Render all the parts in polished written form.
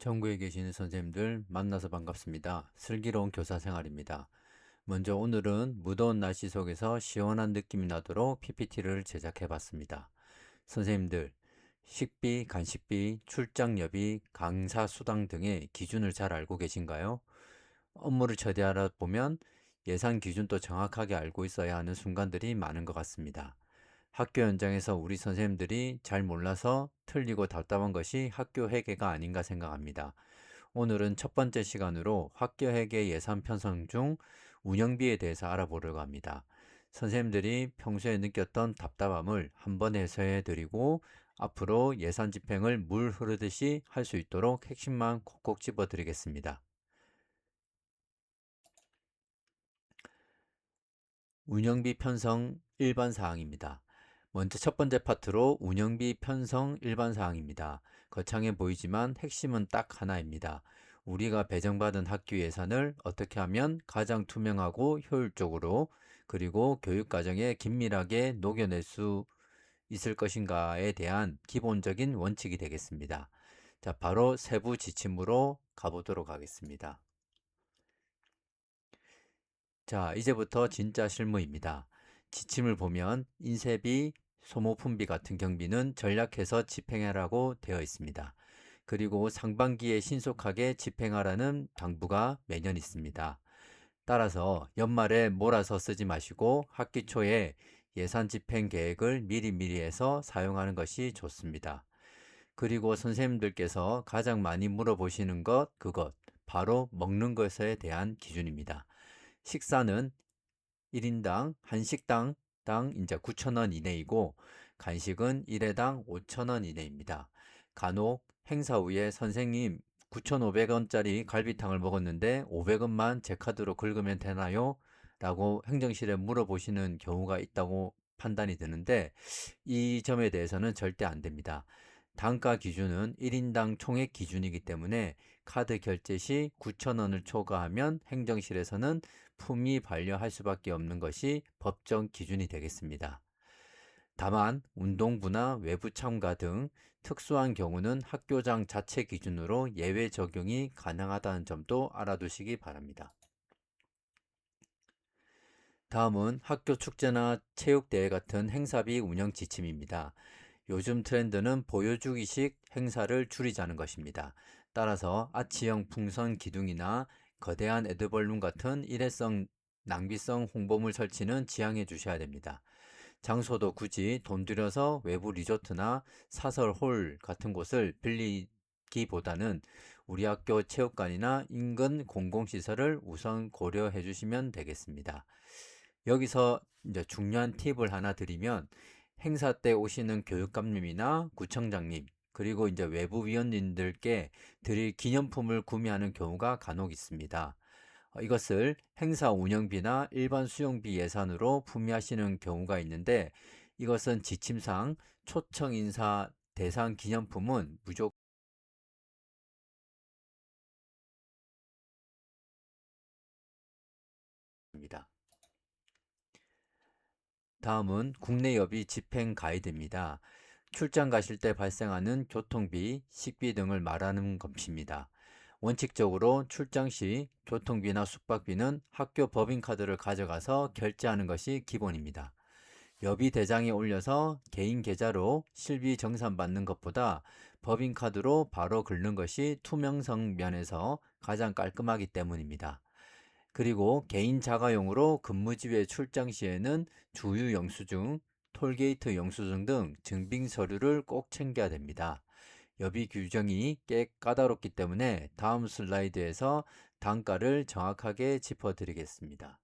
전국에 계시는 선생님들 만나서 반갑습니다. 슬기로운 교사 생활입니다. 먼저 오늘은 무더운 날씨 속에서 시원한 느낌이 나도록 PPT를 제작해 봤습니다. 선생님들, 식비, 간식비, 출장여비, 강사 수당 등의 기준을 잘 알고 계신가요? 업무를 처리하다 보면 예산 기준도 정확하게 알고 있어야 하는 순간들이 많은 것 같습니다. 학교 현장에서 우리 선생님들이 잘 몰라서 틀리고 답답한 것이 학교 회계가 아닌가 생각합니다. 오늘은 첫 번째 시간으로 학교 회계 예산 편성 중 운영비에 대해서 알아보려고 합니다. 선생님들이 평소에 느꼈던 답답함을 한번 해소해 드리고 앞으로 예산 집행을 물 흐르듯이 할 수 있도록 핵심만 콕콕 집어 드리겠습니다. 운영비 편성 일반 사항입니다. 먼저 첫 번째 파트로 운영비 편성 일반 사항입니다. 거창해 보이지만 핵심은 딱 하나입니다. 우리가 배정받은 학교 예산을 어떻게 하면 가장 투명하고 효율적으로 그리고 교육과정에 긴밀하게 녹여낼 수 있을 것인가에 대한 기본적인 원칙이 되겠습니다. 자, 바로 세부 지침으로 가보도록 하겠습니다. 자, 이제부터 진짜 실무입니다. 지침을 보면 인쇄비, 소모품비 같은 경비는 전략해서 집행하라고 되어 있습니다. 그리고 상반기에 신속하게 집행하라는 당부가 매년 있습니다. 따라서 연말에 몰아서 쓰지 마시고 학기 초에 예산 집행 계획을 미리미리 해서 사용하는 것이 좋습니다. 그리고 선생님들께서 가장 많이 물어보시는 그것, 바로 먹는 것에 대한 기준입니다. 식사는 1인당 한식당 이제 9,000원 이내이고 간식은 1회당 5,000원 이내입니다. 간혹 행사 후에 선생님 9,500원짜리 갈비탕을 먹었는데 500원만 제 카드로 긁으면 되나요? 라고 행정실에 물어보시는 경우가 있다고 판단이 드는데 이 점에 대해서는 절대 안 됩니다. 단가 기준은 1인당 총액 기준이기 때문에 카드 결제 시 9,000원을 초과하면 행정실에서는 품위 반려할 수밖에 없는 것이 법정 기준이 되겠습니다. 다만 운동부나 외부 참가 등 특수한 경우는 학교장 자체 기준으로 예외 적용이 가능하다는 점도 알아두시기 바랍니다. 다음은 학교 축제나 체육대회 같은 행사비 운영 지침입니다. 요즘 트렌드는 보여주기식 행사를 줄이자는 것입니다. 따라서 아치형 풍선 기둥이나 거대한 에드벌룬 같은 일회성 낭비성 홍보물 설치는 지양해 주셔야 됩니다. 장소도 굳이 돈 들여서 외부 리조트나 사설홀 같은 곳을 빌리기보다는 우리 학교 체육관이나 인근 공공시설을 우선 고려해 주시면 되겠습니다. 여기서 이제 중요한 팁을 하나 드리면 행사 때 오시는 교육감님이나 구청장님 그리고 이제 외부 위원님들께 드릴 기념품을 구매하는 경우가 간혹 있습니다. 이것을 행사 운영비나 일반 수용비 예산으로 구매하시는 경우가 있는데 이것은 지침상 초청 인사 대상 기념품은 무조건입니다. 다음은 국내 여비 집행 가이드입니다. 출장 가실 때 발생하는 교통비, 식비 등을 말하는 것입니다. 원칙적으로 출장 시 교통비나 숙박비는 학교 법인카드를 가져가서 결제하는 것이 기본입니다. 여비 대장에 올려서 개인 계좌로 실비 정산받는 것보다 법인카드로 바로 긁는 것이 투명성 면에서 가장 깔끔하기 때문입니다. 그리고 개인 자가용으로 근무지에 출장 시에는 주유 영수증, 톨게이트 영수증 등 증빙 서류를 꼭 챙겨야 됩니다. 여비 규정이 꽤 까다롭기 때문에 다음 슬라이드에서 단가를 정확하게 짚어드리겠습니다.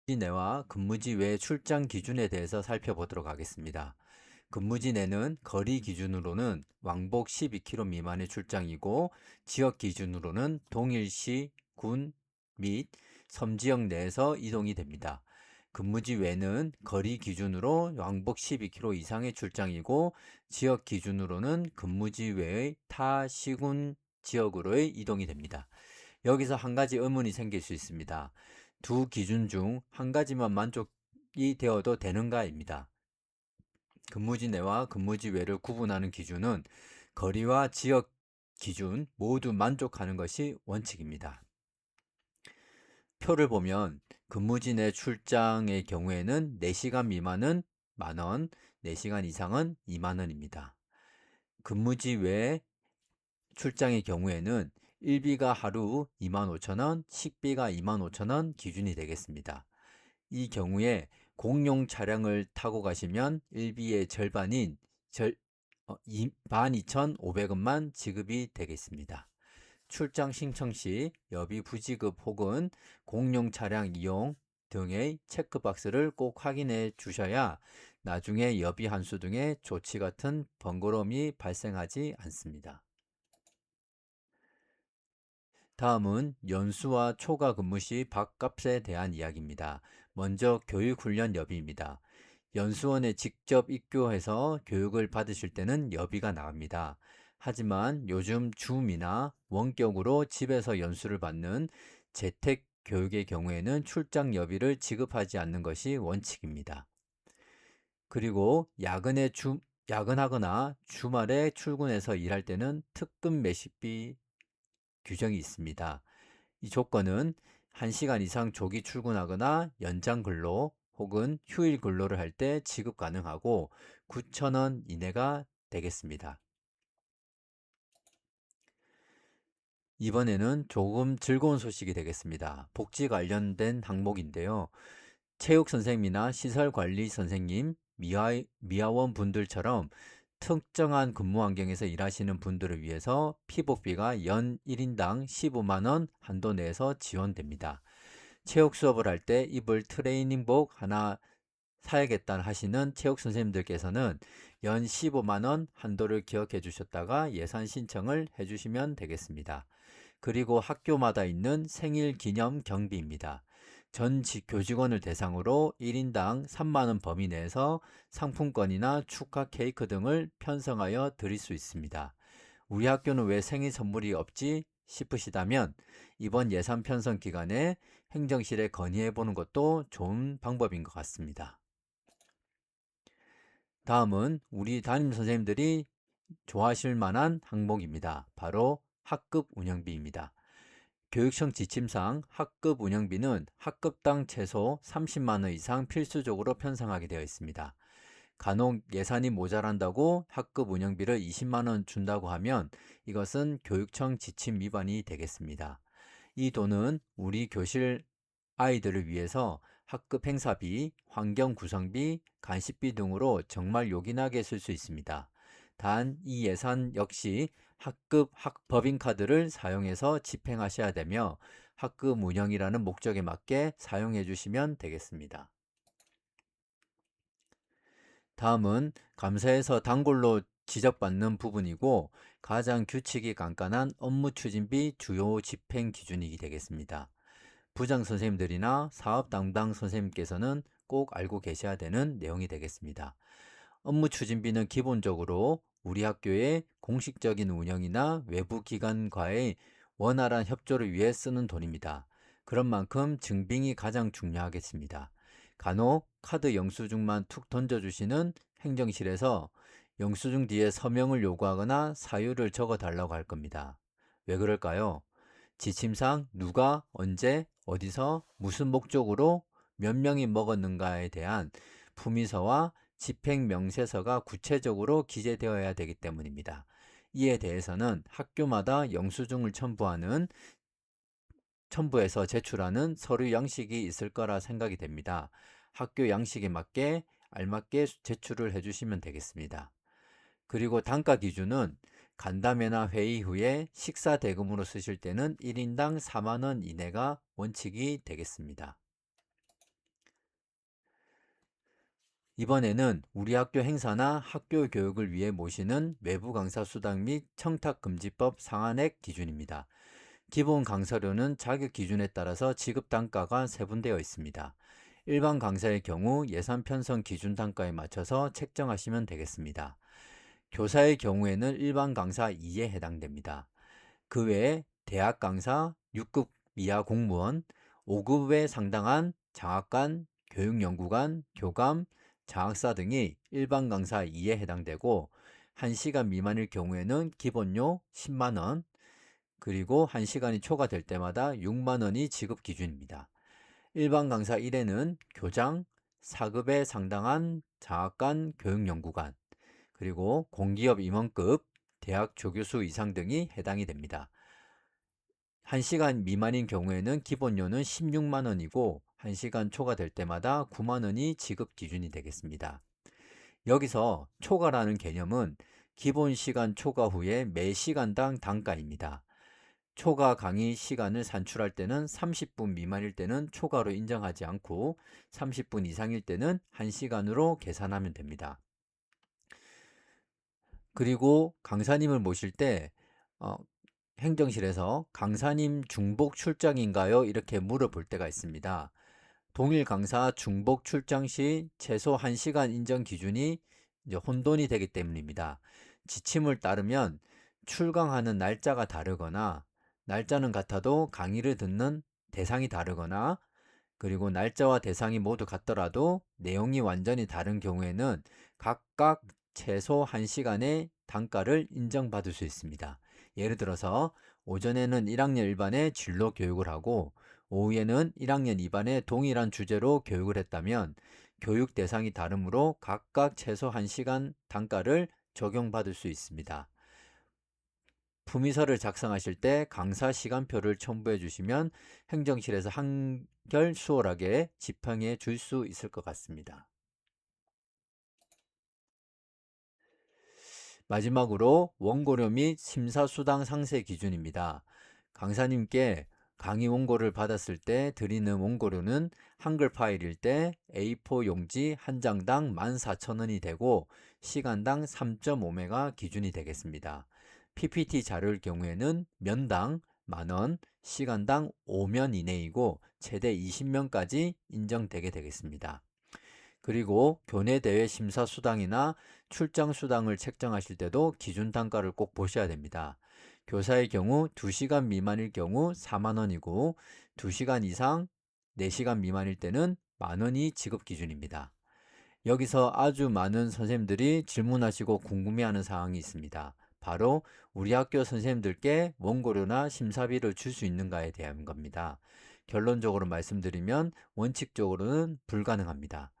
근무지 내와 근무지 외 출장 기준에 대해서 살펴보도록 하겠습니다. 근무지 내는 거리 기준으로는 왕복 12km 미만의 출장이고 지역 기준으로는 동일시, 군 및 섬지역 내에서 이동이 됩니다. 근무지 외는 거리 기준으로 왕복 12km 이상의 출장이고 지역 기준으로는 근무지 외의 타 시군 지역으로의 이동이 됩니다. 여기서 한 가지 의문이 생길 수 있습니다. 두 기준 중 한 가지만 만족이 되어도 되는가입니다. 근무지 내와 근무지 외를 구분하는 기준은 거리와 지역 기준 모두 만족하는 것이 원칙입니다. 표를 보면 근무지 내 출장의 경우에는 4시간 미만은 만원, 4시간 이상은 2만원입니다. 근무지 외 출장의 경우에는 일비가 하루 25,000원, 식비가 25,000원 기준이 되겠습니다. 이 경우에 공용 차량을 타고 가시면 일비의 절반인 12,500원만 지급이 되겠습니다. 출장 신청 시 여비 부지급 혹은 공용 차량 이용 등의 체크박스를 꼭 확인해 주셔야 나중에 여비 환수 등의 조치 같은 번거로움이 발생하지 않습니다. 다음은 연수와 초과 근무 시 밥값에 대한 이야기입니다. 먼저 교육훈련 여비입니다. 연수원에 직접 입교해서 교육을 받으실 때는 여비가 나갑니다. 하지만 요즘 줌이나 원격으로 집에서 연수를 받는 재택 교육의 경우에는 출장 여비를 지급하지 않는 것이 원칙입니다. 그리고 야근하거나 주말에 출근해서 일할 때는 특급 매식비 규정이 있습니다. 이 조건은 1시간 이상 조기 출근하거나 연장 근로 혹은 휴일 근로를 할 때 지급 가능하고 9,000원 이내가 되겠습니다. 이번에는 조금 즐거운 소식이 되겠습니다. 복지 관련된 항목인데요. 체육 선생님이나 시설 관리 선생님, 미화원 분들처럼 특정한 근무 환경에서 일하시는 분들을 위해서 피복비가 연 1인당 15만 원 한도 내에서 지원됩니다. 체육 수업을 할 때 입을 트레이닝복 하나 사야겠다 하시는 체육 선생님들께서는 연 15만 원 한도를 기억해 주셨다가 예산 신청을 해 주시면 되겠습니다. 그리고 학교마다 있는 생일 기념 경비입니다. 전 교직원을 대상으로 1인당 3만 원 범위 내에서 상품권이나 축하 케이크 등을 편성하여 드릴 수 있습니다. 우리 학교는 왜 생일 선물이 없지 싶으시다면 이번 예산 편성 기간에 행정실에 건의해 보는 것도 좋은 방법인 것 같습니다. 다음은 우리 담임 선생님들이 좋아하실 만한 항목입니다. 바로 학급 운영비입니다. 교육청 지침상 학급 운영비는 학급당 최소 30만 원 이상 필수적으로 편성하게 되어 있습니다. 간혹 예산이 모자란다고 학급 운영비를 20만 원 준다고 하면 이것은 교육청 지침 위반이 되겠습니다. 이 돈은 우리 교실 아이들을 위해서 학급 행사비, 환경 구성비, 간식비 등으로 정말 요긴하게 쓸 수 있습니다. 단 이 예산 역시 학급 법인카드를 사용해서 집행하셔야 되며 학급 운영이라는 목적에 맞게 사용해 주시면 되겠습니다. 다음은 감사에서 단골로 지적받는 부분이고 가장 규칙이 깐깐한 업무 추진비 주요 집행 기준이 되겠습니다. 부장 선생님들이나 사업 담당 선생님께서는 꼭 알고 계셔야 되는 내용이 되겠습니다. 업무 추진비는 기본적으로 우리 학교의 공식적인 운영이나 외부 기관과의 원활한 협조를 위해 쓰는 돈입니다. 그런 만큼 증빙이 가장 중요하겠습니다. 간혹 카드 영수증만 툭 던져주시는 행정실에서 영수증 뒤에 서명을 요구하거나 사유를 적어 달라고 할 겁니다. 왜 그럴까요? 지침상 누가 언제 어디서 무슨 목적으로 몇 명이 먹었는가에 대한 품위서와 집행명세서가 구체적으로 기재되어야 되기 때문입니다. 이에 대해서는 학교마다 영수증을 첨부해서 제출하는 서류 양식이 있을 거라 생각이 됩니다. 학교 양식에 맞게 알맞게 제출을 해주시면 되겠습니다. 그리고 단가 기준은 간담회나 회의 후에 식사 대금으로 쓰실 때는 1인당 4만 원 이내가 원칙이 되겠습니다. 이번에는 우리 학교 행사나 학교 교육을 위해 모시는 외부 강사 수당 및 청탁금지법 상한액 기준입니다. 기본 강사료는 자격 기준에 따라서 지급 단가가 세분되어 있습니다. 일반 강사의 경우 예산 편성 기준 단가에 맞춰서 책정하시면 되겠습니다. 교사의 경우에는 일반 강사 2에 해당됩니다. 그 외에 대학 강사, 6급 이하 공무원, 5급에 상당한 장학관, 교육연구관, 교감, 장학사 등이 일반 강사 2에 해당되고 1시간 미만일 경우에는 기본료 10만 원, 그리고 1시간이 초과될 때마다 6만 원이 지급 기준입니다. 일반 강사 1에는 교장, 4급에 상당한 장학관 교육연구관, 그리고 공기업 임원급, 대학 조교수 이상 등이 해당이 됩니다. 1시간 미만인 경우에는 기본료는 16만 원이고 1시간 초과될 때마다 9만 원이 지급 기준이 되겠습니다. 여기서 초과라는 개념은 기본 시간 초과 후에 매 시간당 단가입니다. 초과 강의 시간을 산출할 때는 30분 미만일 때는 초과로 인정하지 않고 30분 이상일 때는 1시간으로 계산하면 됩니다. 그리고 강사님을 모실 때 행정실에서 강사님 중복 출장인가요? 이렇게 물어볼 때가 있습니다. 동일 강사 중복 출장 시 최소 1시간 인정 기준이 이제 혼돈이 되기 때문입니다. 지침을 따르면 출강하는 날짜가 다르거나 날짜는 같아도 강의를 듣는 대상이 다르거나 그리고 날짜와 대상이 모두 같더라도 내용이 완전히 다른 경우에는 각각 최소 1시간의 단가를 인정받을 수 있습니다. 예를 들어서 오전에는 1학년 일반의 진로 교육을 하고 오후에는 1학년 2반의 동일한 주제로 교육을 했다면 교육 대상이 다르므로 각각 최소 1시간 단가를 적용받을 수 있습니다. 품위서를 작성하실 때 강사 시간표를 첨부해 주시면 행정실에서 한결 수월하게 집행해 줄 수 있을 것 같습니다. 마지막으로 원고료 및 심사수당 상세 기준입니다. 강사님께 강의 원고를 받았을 때 드리는 원고료는 한글 파일일 때 A4 용지 한 장당 14,000원이 되고 시간당 3.5메가 기준이 되겠습니다. PPT 자료일 경우에는 면당 만원, 시간당 5면 이내이고 최대 20명까지 인정되게 되겠습니다. 그리고 교내 대회 심사 수당이나 출장 수당을 책정하실 때도 기준 단가를 꼭 보셔야 됩니다. 교사의 경우 2시간 미만일 경우 4만 원이고 2시간 이상 4시간 미만일 때는 만 원이 지급 기준입니다. 여기서 아주 많은 선생님들이 질문하시고 궁금해하는 사항이 있습니다. 바로 우리 학교 선생님들께 원고료나 심사비를 줄 수 있는가에 대한 겁니다. 결론적으로 말씀드리면 원칙적으로는 불가능합니다.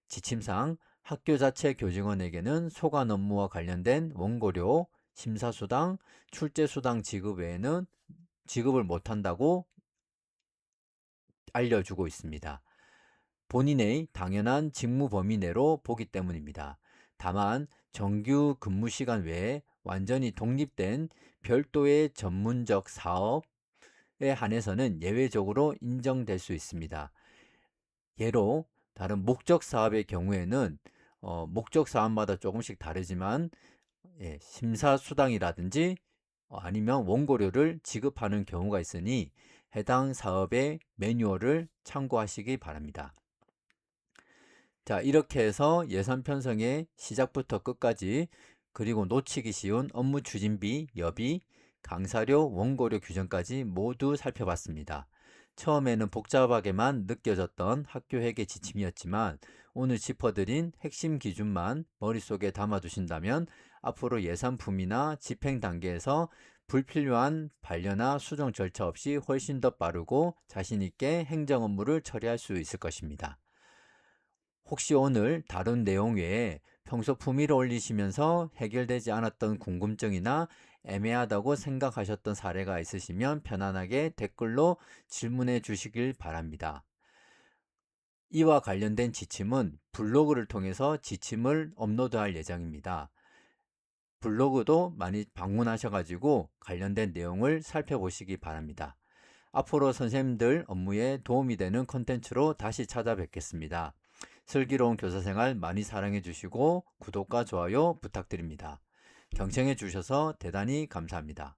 지침상 학교 자체 교직원에게는 소관 업무와 관련된 원고료, 심사수당, 출제수당 지급 외에는 지급을 못한다고 알려주고 있습니다. 본인의 당연한 직무 범위 내로 보기 때문입니다. 다만 정규 근무 시간 외에 완전히 독립된 별도의 전문적 사업에 한해서는 예외적으로 인정될 수 있습니다. 예로 다른 목적 사업의 경우에는 목적 사업마다 조금씩 다르지만 심사 수당이라든지 아니면 원고료를 지급하는 경우가 있으니 해당 사업의 매뉴얼을 참고하시기 바랍니다. 자, 이렇게 해서 예산 편성의 시작부터 끝까지 그리고 놓치기 쉬운 업무 추진비, 여비, 강사료, 원고료 규정까지 모두 살펴봤습니다. 처음에는 복잡하게만 느껴졌던 학교회계 지침이었지만 오늘 짚어드린 핵심 기준만 머릿속에 담아두신다면 앞으로 예산품이나 집행 단계에서 불필요한 반려나 수정 절차 없이 훨씬 더 빠르고 자신있게 행정 업무를 처리할 수 있을 것입니다. 혹시 오늘 다룬 내용 외에 평소 품위를 올리시면서 해결되지 않았던 궁금증이나 애매하다고 생각하셨던 사례가 있으시면 편안하게 댓글로 질문해 주시길 바랍니다. 이와 관련된 지침은 블로그를 통해서 지침을 업로드할 예정입니다. 블로그도 많이 방문하셔가지고 관련된 내용을 살펴보시기 바랍니다. 앞으로 선생님들 업무에 도움이 되는 컨텐츠로 다시 찾아뵙겠습니다. 슬기로운 교사생활 많이 사랑해 주시고 구독과 좋아요 부탁드립니다. 경청해 주셔서 대단히 감사합니다.